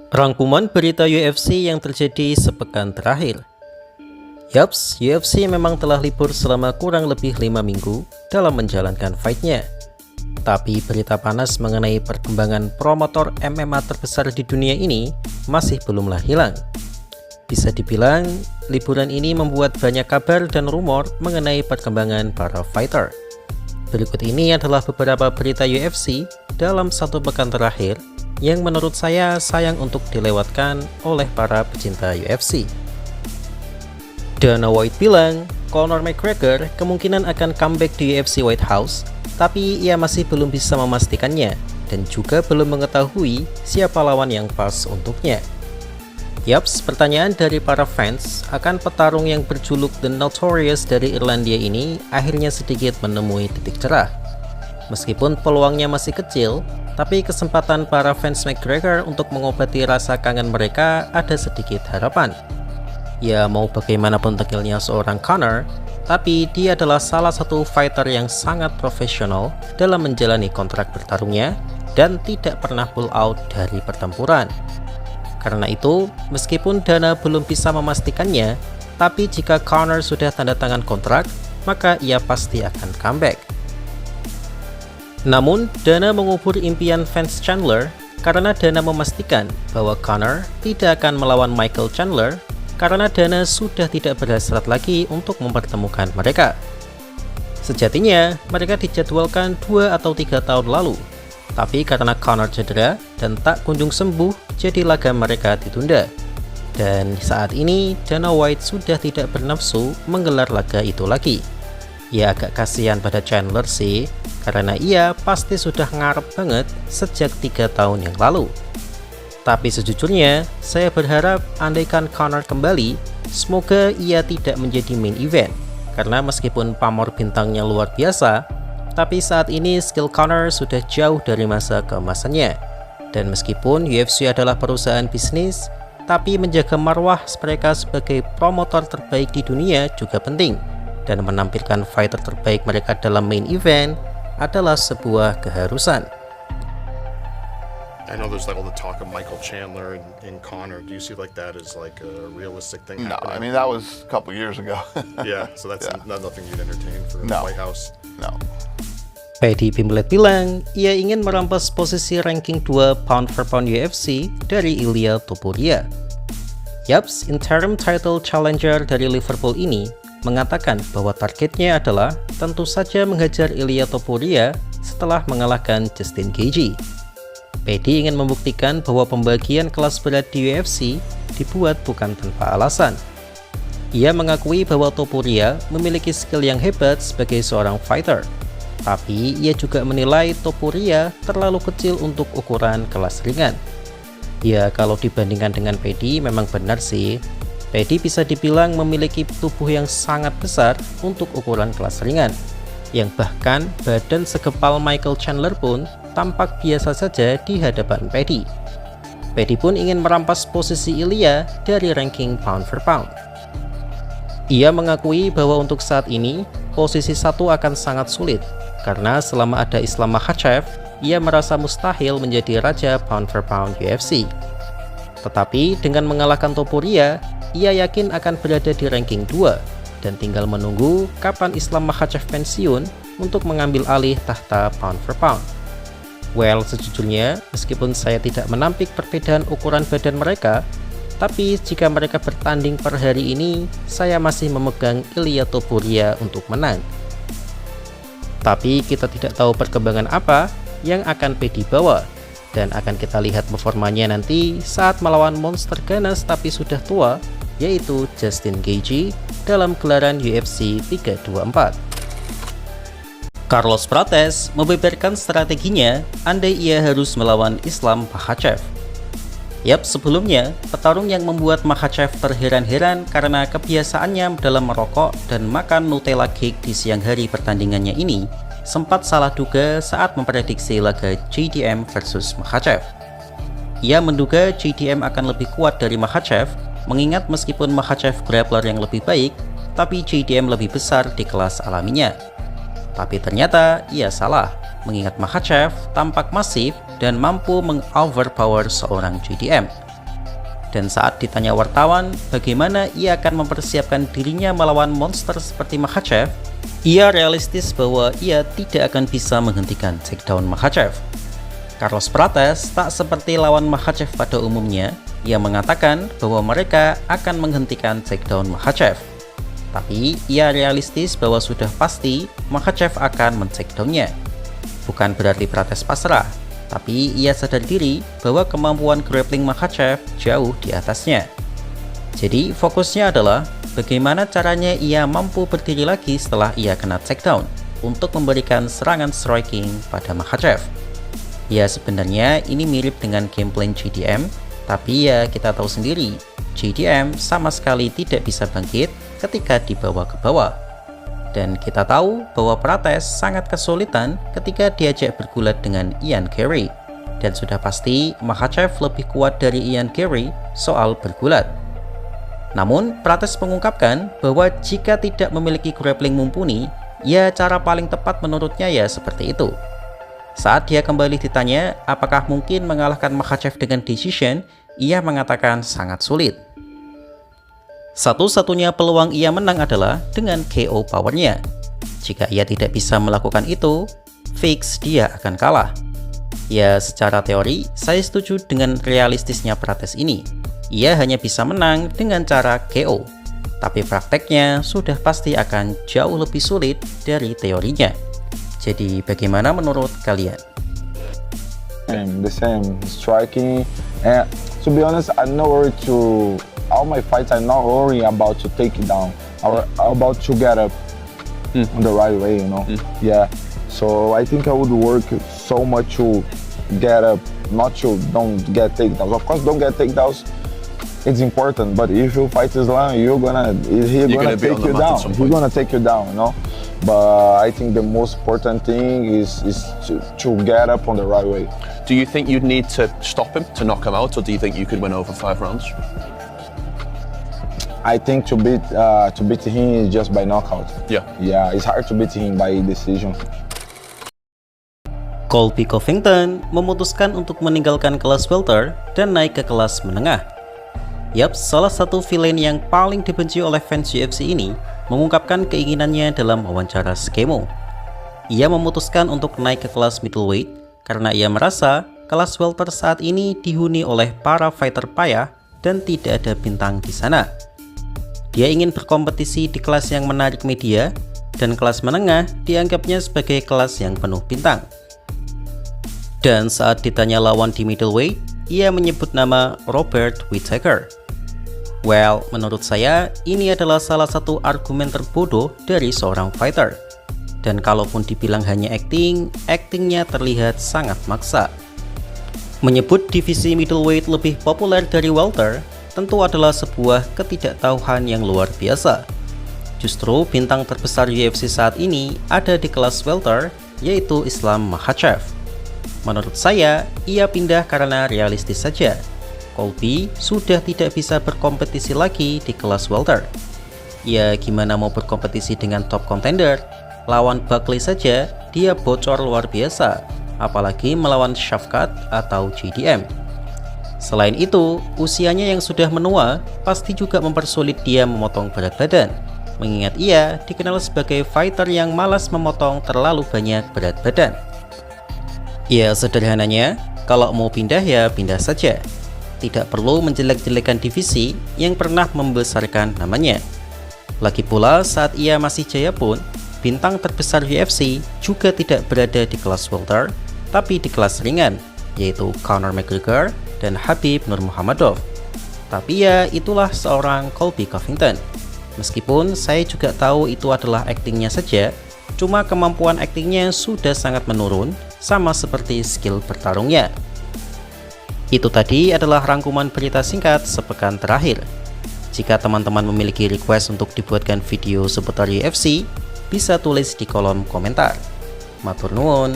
Rangkuman berita UFC yang terjadi sepekan terakhir. Yaps, UFC memang telah libur selama kurang lebih 5 minggu dalam menjalankan fight-nya. Tapi berita panas mengenai perkembangan promotor MMA terbesar di dunia ini masih belumlah hilang. Bisa dibilang, liburan ini membuat banyak kabar dan rumor mengenai perkembangan para fighter. Berikut ini adalah beberapa berita UFC dalam satu pekan terakhir yang menurut saya sayang untuk dilewatkan oleh para pecinta UFC. Dana White bilang, Conor McGregor kemungkinan akan comeback di UFC White House, tapi ia masih belum bisa memastikannya dan juga belum mengetahui siapa lawan yang pas untuknya. Yaps, pertanyaan dari para fans akan petarung yang berjuluk The Notorious dari Irlandia ini akhirnya sedikit menemui titik cerah. Meskipun peluangnya masih kecil, tapi kesempatan para fans McGregor untuk mengobati rasa kangen mereka ada sedikit harapan. Ya, mau bagaimanapun tegilnya seorang Conor, tapi dia adalah salah satu fighter yang sangat profesional dalam menjalani kontrak bertarungnya dan tidak pernah pull out dari pertempuran. Karena itu, meskipun Dana belum bisa memastikannya, tapi jika Conor sudah tanda tangan kontrak, maka ia pasti akan comeback. Namun, Dana mengubur impian fans Chandler karena Dana memastikan bahwa Conor tidak akan melawan Michael Chandler karena Dana sudah tidak berhasrat lagi untuk mempertemukan mereka. Sejatinya, mereka dijadwalkan 2 atau 3 tahun lalu, tapi karena Conor cedera dan tak kunjung sembuh, jadi laga mereka ditunda. Dan saat ini, Dana White sudah tidak bernafsu menggelar laga itu lagi. Ya agak kasihan pada Chandler sih, karena ia pasti sudah ngarep banget sejak 3 tahun yang lalu. Tapi sejujurnya, saya berharap andaikan Conor kembali, semoga ia tidak menjadi main event. Karena meskipun pamor bintangnya luar biasa, tapi saat ini skill Conor sudah jauh dari masa keemasannya. Dan meskipun UFC adalah perusahaan bisnis, tapi menjaga marwah mereka sebagai promotor terbaik di dunia juga penting. Dan menampilkan fighter terbaik mereka dalam main event adalah sebuah keharusan. I know there's like all the talk of Michael Chandler and Conor. Do you see like that as like a realistic thing? No, happening? I mean that was a couple years ago. Yeah, so that's not nothing you'd entertain for the No. White House. No. Paddy Pimblett bilang ia ingin merampas posisi ranking 2 pound for pound UFC dari Ilia Topuria. Yaps, interim title challenger dari Liverpool ini mengatakan bahwa targetnya adalah tentu saja menghajar Ilia Topuria setelah mengalahkan Justin Gaethje. Paddy ingin membuktikan bahwa pembagian kelas berat di UFC dibuat bukan tanpa alasan. Ia mengakui bahwa Topuria memiliki skill yang hebat sebagai seorang fighter, tapi ia juga menilai Topuria terlalu kecil untuk ukuran kelas ringan. Ya, kalau dibandingkan dengan Paddy memang benar sih. Paddy bisa dibilang memiliki tubuh yang sangat besar untuk ukuran kelas ringan, yang bahkan badan segepal Michael Chandler pun tampak biasa saja di hadapan Paddy. Paddy pun ingin merampas posisi Ilia dari ranking pound for pound. Ia mengakui bahwa untuk saat ini, posisi 1 akan sangat sulit, karena selama ada Islam Makhachev, ia merasa mustahil menjadi raja pound for pound UFC. Tetapi dengan mengalahkan Topuria, ia yakin akan berada di ranking 2 dan tinggal menunggu kapan Islam Makhachev pensiun untuk mengambil alih tahta pound for pound. Well, sejujurnya meskipun saya tidak menampik perbedaan ukuran badan mereka, tapi jika mereka bertanding per hari ini, saya masih memegang Ilia Topuria untuk menang. Tapi kita tidak tahu perkembangan apa yang akan Paddy bawa, dan akan kita lihat performanya nanti saat melawan monster ganas tapi sudah tua, yaitu Justin Gaethje dalam gelaran UFC 324. Carlos Prates membeberkan strateginya andai ia harus melawan Islam Makhachev. Yap, sebelumnya, petarung yang membuat Makhachev terheran-heran karena kebiasaannya dalam merokok dan makan Nutella cake di siang hari pertandingannya ini sempat salah duga saat memprediksi laga JDM versus Makhachev. Ia menduga JDM akan lebih kuat dari Makhachev, mengingat meskipun Makhachev grappler yang lebih baik, tapi JDM lebih besar di kelas alaminya. Tapi ternyata ia salah, mengingat Makhachev tampak masif dan mampu meng-overpower seorang JDM. Dan saat ditanya wartawan bagaimana ia akan mempersiapkan dirinya melawan monster seperti Makhachev, ia realistis bahwa ia tidak akan bisa menghentikan takedown Makhachev. Carlos Prates tak seperti lawan Makhachev pada umumnya, ia mengatakan bahwa mereka akan menghentikan takedown Makhachev. Tapi ia realistis bahwa sudah pasti Makhachev akan men-takedownnya. Bukan berarti Prates pasrah, tapi ia sadar diri bahwa kemampuan grappling Makhachev jauh di atasnya. Jadi fokusnya adalah bagaimana caranya ia mampu berdiri lagi setelah ia kena takedown untuk memberikan serangan striking pada Makhachev. Ya sebenarnya ini mirip dengan game plan JDM, tapi ya kita tahu sendiri, JDM sama sekali tidak bisa bangkit ketika dibawa ke bawah. Dan kita tahu bahwa Prates sangat kesulitan ketika diajak bergulat dengan Ian Garry. Dan sudah pasti Makhachev lebih kuat dari Ian Garry soal bergulat. Namun Prates mengungkapkan bahwa jika tidak memiliki grappling mumpuni, ya cara paling tepat menurutnya ya seperti itu. Saat dia kembali ditanya apakah mungkin mengalahkan Makhachev dengan decision, ia mengatakan sangat sulit. Satu-satunya peluang ia menang adalah dengan KO powernya. Jika ia tidak bisa melakukan itu, fix dia akan kalah. Ya secara teori, saya setuju dengan realistisnya Prates ini. Ia hanya bisa menang dengan cara KO. Tapi prakteknya sudah pasti akan jauh lebih sulit dari teorinya. Jadi bagaimana menurut kalian? The same striking, and to be honest, I'm not worried to all my fights. I'm not worrying about to take it down or about to get up on the right way, you know. Yeah, so I think I would work so much to get up, not to don't get takedowns. Of course, don't get takedowns. It's important, but if you fight Islam, he's gonna take you down. He's gonna take you down, you know. But I think the most important thing is to get up on the right way. Do you think you'd need to stop him to knock him out, or do you think you could win over 5 rounds? I think to beat him is just by knockout. Yeah, it's hard to beat him by decision. Colby Covington memutuskan untuk meninggalkan kelas welter dan naik ke kelas menengah. Yaps, salah satu villain yang paling dibenci oleh fans UFC ini mengungkapkan keinginannya dalam wawancara Skemo. Ia memutuskan untuk naik ke kelas middleweight karena ia merasa kelas welter saat ini dihuni oleh para fighter payah dan tidak ada bintang di sana. Dia ingin berkompetisi di kelas yang menarik media, dan kelas menengah dianggapnya sebagai kelas yang penuh bintang. Dan saat ditanya lawan di middleweight, ia menyebut nama Robert Whittaker. Well, menurut saya, ini adalah salah satu argumen terbodoh dari seorang fighter. Dan kalaupun dibilang hanya acting, actingnya terlihat sangat maksa. Menyebut divisi middleweight lebih populer dari welter tentu adalah sebuah ketidaktahuan yang luar biasa. Justru bintang terbesar UFC saat ini ada di kelas welter, yaitu Islam Makhachev. Menurut saya, ia pindah karena realistis saja. Colby sudah tidak bisa berkompetisi lagi di kelas welter. Ya gimana mau berkompetisi dengan top contender? Lawan Buckley saja dia bocor luar biasa, apalagi melawan Shavkat atau JDM. Selain itu, usianya yang sudah menua pasti juga mempersulit dia memotong berat badan, mengingat ia dikenal sebagai fighter yang malas memotong terlalu banyak berat badan. Ya sederhananya, kalau mau pindah ya pindah saja. Tidak perlu menjelek-jelekan divisi yang pernah membesarkan namanya. Lagi pula saat ia masih jaya pun, bintang terbesar UFC juga tidak berada di kelas welter, tapi di kelas ringan, yaitu Conor McGregor dan Khabib Nurmagomedov. Tapi ya itulah seorang Colby Covington. Meskipun saya juga tahu itu adalah aktingnya saja, cuma kemampuan aktingnya sudah sangat menurun, sama seperti skill bertarungnya. Itu tadi adalah rangkuman berita singkat sepekan terakhir. Jika teman-teman memiliki request untuk dibuatkan video seputar UFC, bisa tulis di kolom komentar. Matur nuwun.